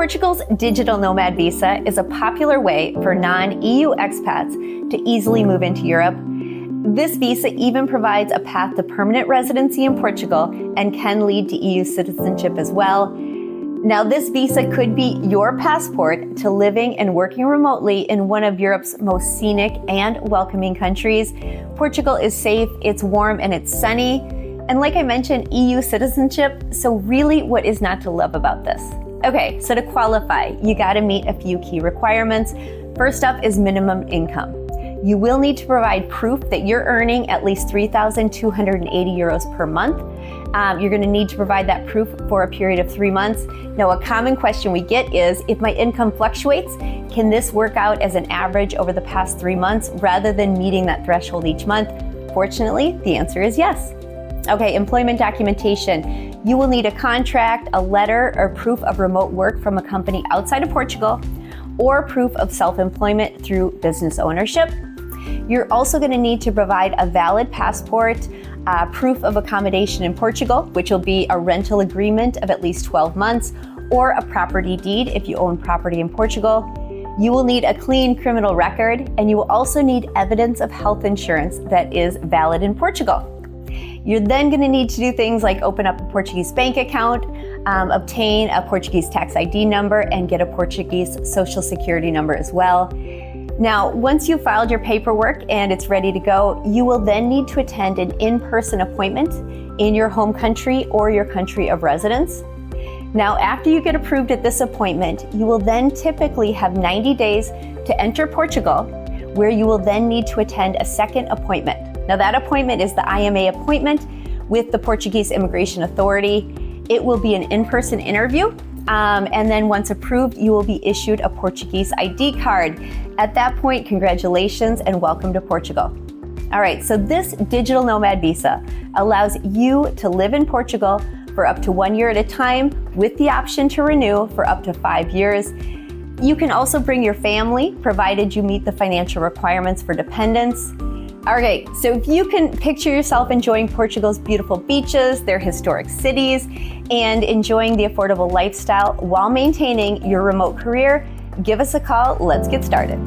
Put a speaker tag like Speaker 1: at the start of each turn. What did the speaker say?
Speaker 1: Portugal's digital nomad visa is a popular way for non-EU expats to easily move into Europe. This visa even provides a path to permanent residency in Portugal and can lead to EU citizenship as well. Now, this visa could be your passport to living and working remotely in one of Europe's most scenic and welcoming countries. Portugal is safe, it's warm, and it's sunny. And like I mentioned, EU citizenship, so really what is not to love about this? Okay, so to qualify, you gotta meet a few key requirements. First up is minimum income. You will need to provide proof that you're earning at least 3,280 euros per month. You're gonna need to provide that proof for a period of 3 months. Now, a common question we get is, if my income fluctuates, can this work out as an average over the past 3 months rather than meeting that threshold each month? Fortunately, the answer is yes. Okay, employment documentation. You will need a contract, a letter, or proof of remote work from a company outside of Portugal, or proof of self-employment through business ownership. You're also going to need to provide a valid passport, proof of accommodation in Portugal, which will be a rental agreement of at least 12 months, or a property deed if you own property in Portugal. You will need a clean criminal record, and you will also need evidence of health insurance that is valid in Portugal. You're then going to need to do things like open up a Portuguese bank account, obtain a Portuguese tax ID number, and get a Portuguese social security number as well. Now, once you've filed your paperwork and it's ready to go, you will then need to attend an in-person appointment in your home country or your country of residence. Now, after you get approved at this appointment, you will then typically have 90 days to enter Portugal, where you will then need to attend a second appointment. Now, that appointment is the IMA appointment with the Portuguese Immigration Authority. It will be an in-person interview, and then once approved, you will be issued a Portuguese ID card. At that point, congratulations and welcome to Portugal. All right, so this digital nomad visa allows you to live in Portugal for up to 1 year at a time with the option to renew for up to 5 years. You can also bring your family, provided you meet the financial requirements for dependents. Okay, so if you can picture yourself enjoying Portugal's beautiful beaches, their historic cities, and enjoying the affordable lifestyle while maintaining your remote career, give us a call. Let's get started.